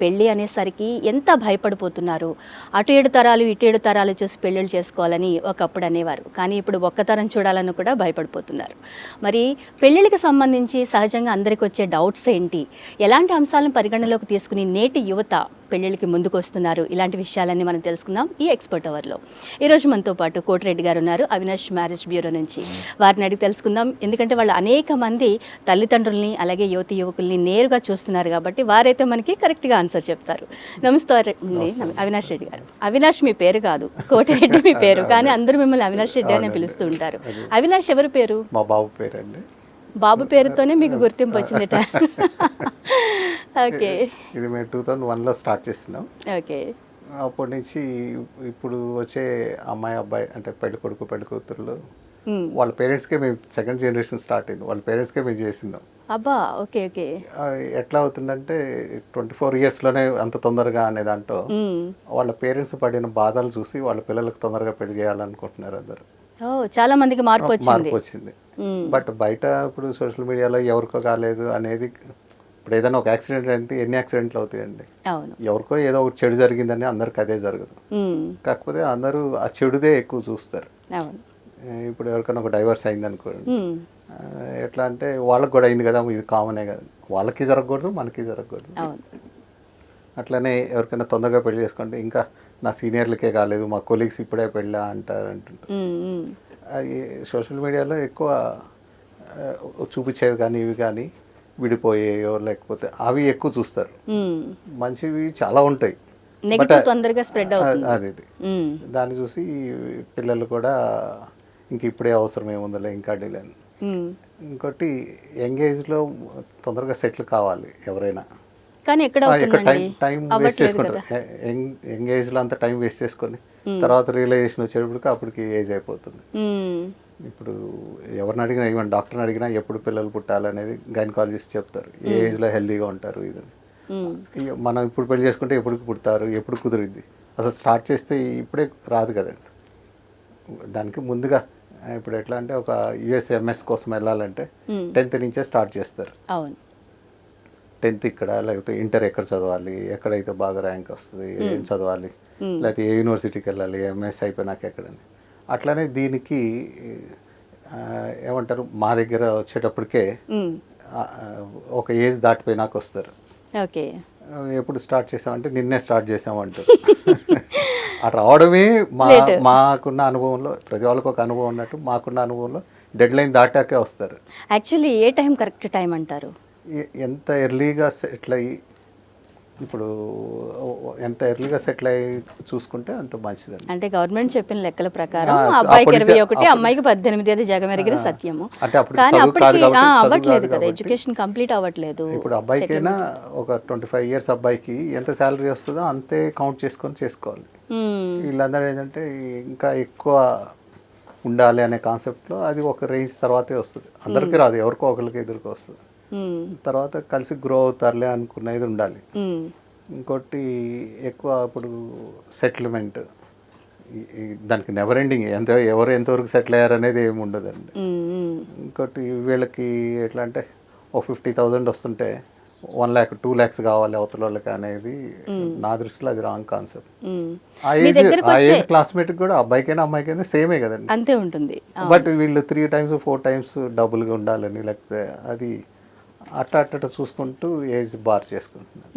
పెళ్ళి అనేసరికి ఎంత భయపడిపోతున్నారు. అటు 7 తరాలు ఇటు 7 తరాలు చూసి పెళ్ళిళ్ళు చేసుకోవాలని ఒకప్పుడు అనేవారు. కానీ ఇప్పుడు ఒక్క తరం చూడాలని కూడా భయపడిపోతున్నారు. మరి పెళ్ళిళ్ళకి సంబంధించి సహజంగా అందరికి వచ్చే డౌట్స్ ఏంటి, ఎలాంటి అంశాలను పరిగణలోకి తీసుకుని నేటి యువత పెళ్ళిళ్ళకి ముందుకు వస్తున్నారు, ఇలాంటి విషయాలన్నీ మనం తెలుసుకుందాం ఈ ఎక్స్పర్ట్ అవర్లో. ఈరోజు మనతో పాటు కోటిరెడ్డి గారు ఉన్నారు, అవినాష్ మ్యారేజ్ బ్యూరో నుంచి. వారిని అడిగి తెలుసుకుందాం, ఎందుకంటే వాళ్ళు అనేక మంది తల్లిదండ్రుల్ని అలాగే యువతి యువకుల్ని నేరుగా చూస్తున్నారు కాబట్టి వారైతే మనకి కరెక్ట్గా ఆన్సర్ చెప్తారు. నమస్తే అవినాష్ రెడ్డి గారు. అవినాష్ మీ పేరు కాదు, కోటిరెడ్డి మీ పేరు, కానీ అందరూ మిమ్మల్ని అవినాష్ రెడ్డి అని పిలుస్తూ ఉంటారు. అవినాష్ ఎవరి పేరు? మా బాబు పేరు అండి. బాబు పేరుతోనే మీకు గుర్తింపు వచ్చిందట. ఓకే, ఇది మేము 2001లో స్టార్ట్ చేస్తున్నాం. ఓకే, అప్పటి నుంచి ఇప్పుడు వచ్చే అమ్మాయి అబ్బాయి అంటే పెళ్లి కొడుకు పెళ్లి కూతురులు వాళ్ళ పేరెంట్స్కే మేము సెకండ్ జనరేషన్ స్టార్ట్ అయింది, వాళ్ళ పేరెంట్స్కే మేము చేసిందాం. అబ్బా, ఓకే ఓకే. ఎట్లా అవుతుందంటే 24 ఇయర్స్లోనే అంత తొందరగా అనే దాంట్లో వాళ్ళ పేరెంట్స్ పడిన బాధలు చూసి వాళ్ళ పిల్లలకు తొందరగా పెళ్లి చేయాలనుకుంటున్నారు అందరు. చాలా మందికి మార్పు వచ్చింది. బట్ బయట ఇప్పుడు సోషల్ మీడియాలో ఎవరికో కాలేదు అనేది, ఇప్పుడు ఏదైనా ఒక యాక్సిడెంట్ అంటే ఎన్ని యాక్సిడెంట్లు అవుతాయండి. ఎవరికో ఏదో ఒకటి చెడు జరిగిందని అందరికి అదే జరగదు. కాకపోతే అందరూ ఆ చెడుదే ఎక్కువ చూస్తారు. ఇప్పుడు ఎవరికైనా ఒక డైవర్స్ అయింది అనుకోండి, ఎట్లా అంటే వాళ్ళకి కూడా అయింది కదా, ఇది కామనే కదా, వాళ్ళకి జరగకూడదు మనకి జరగకూడదు. అట్లనే ఎవరికైనా తొందరగా పెళ్లి చేసుకోండి, ఇంకా నా సీనియర్లకే కాలేదు మా కొలీగ్స్ ఇప్పుడే పెళ్ళా అంటుంటారు. అది సోషల్ మీడియాలో ఎక్కువ చూపించేవి కానీ ఇవి కానీ విడిపోయేయో లేకపోతే అవి ఎక్కువ చూస్తారు. మంచివి చాలా ఉంటాయి, తొందరగా స్ప్రెడ్ అవుతుంది. అది దాన్ని చూసి పిల్లలు కూడా ఇంక ఇప్పుడే అవసరం ఏముందిలే ఇంకా డిలే. ఇంకోటి ఎంగేజ్లో తొందరగా సెటిల్ కావాలి ఎవరైనా, కానీ టైం వేస్ట్ చేసుకుంటారు. ఎంగేజ్లో అంత టైం వేస్ట్ చేసుకొని తర్వాత రియలైజేషన్ వచ్చేటప్పటికి అప్పటికి ఏజ్ అయిపోతుంది. ఇప్పుడు ఎవరిని అడిగినా, ఈవెన్ డాక్టర్ని అడిగినా ఎప్పుడు పిల్లలు పుట్టాలనేది గైనకాలజిస్ట్ చెప్తారు, ఏ ఏజ్లో హెల్తీగా ఉంటారు ఇది. మనం ఇప్పుడు పెళ్లి చేసుకుంటే ఎప్పుడు పుడతారు, ఎప్పుడు కుదిరిద్ది, అసలు స్టార్ట్ చేస్తే ఇప్పుడే రాదు కదండి. దానికి ముందుగా ఇప్పుడు ఎట్లా అంటే ఒక యుఎస్ఎంఎస్ కోసం వెళ్ళాలంటే 10th నుంచే స్టార్ట్ చేస్తారు. 10th ఇక్కడ, లేకపోతే ఇంటర్ ఎక్కడ చదవాలి, ఎక్కడైతే బాగా ర్యాంక్ వస్తుంది, ఏం చదవాలి, లేకపోతే ఏ యూనివర్సిటీకి వెళ్ళాలి, ఎంఎస్ అయిపోయినాక ఎక్కడని. అట్లానే దీనికి ఏమంటారు, మా దగ్గర వచ్చేటప్పటికే ఒక ఏజ్ దాటిపోయినాక వస్తారు. ఓకే, ఎప్పుడు స్టార్ట్ చేసామంటే నిన్నే స్టార్ట్ చేసామంటూ అటు రావడమే మాకున్న అనుభవంలో, ప్రతి వాళ్ళకి ఒక అనుభవం ఉన్నట్టు మాకున్న అనుభవంలో డెడ్ లైన్ దాటాకే వస్తారు. యాక్చువల్లీ ఏ టైం కరెక్ట్ టైం అంటారు? ఎంత ఎర్లీగా సెటిల్ అయ్యి, ఇప్పుడు ఎంత ఎర్లీగా సెటిల్ అయ్యి చూసుకుంటే అంత మంచిదండి. అంటే గవర్నమెంట్ చెప్పిన లెక్కల ప్రకారం అబ్బాయికి 21, అమ్మాయికి 18 అది జగమెరిగిన సత్యము. కానీ అప్పటికి అవ్వట్లేదు కదా, ఎడ్యుకేషన్ కంప్లీట్ అవ్వట్లేదు. ఇప్పుడు అబ్బాయికైనా ఒక 25 ఇయర్స్ అబ్బాయికి ఎంత శాలరీ వస్తుందో అంతే కౌంట్ చేసుకొని చేసుకోవాలి. వీళ్ళందరూ ఏంటంటే ఇంకా ఎక్కువ ఉండాలి అనే కాన్సెప్ట్లో అది ఒక రేంజ్ తర్వాతే వస్తుంది. అందరికీ రాదు, ఎవరికో ఒకరికి ఎదురుకు వస్తుంది. తర్వాత కలిసి గ్రో అవుతారులే అనుకునేది ఉండాలి. ఇంకోటి ఎక్కువ ఇప్పుడు సెటిల్మెంట్, దానికి నెవర్ ఎండింగ్, ఎవరు ఎంతవరకు సెటిల్ అయ్యారు అనేది ఏమి ఉండదండి. ఇంకోటి వీళ్ళకి ఎట్లా అంటే ఒక 50,000 వస్తుంటే 1 lakh 2 lakhs కావాలి అవతల వాళ్ళకి అనేది నా దృష్టిలో అది రాంగ్ కాన్సెప్ట్. ఆ ఏజ్ క్లాస్మేట్ కూడా అబ్బాయికైనా అమ్మాయికైనా సేమే కదండి, అంతే ఉంటుంది. బట్ వీళ్ళు 3 times 4 times డబుల్గా ఉండాలని, లేకపోతే అది అట్ట చూసుకుంటూ ఏజ్ బార్ చేసుకుంటున్నారు.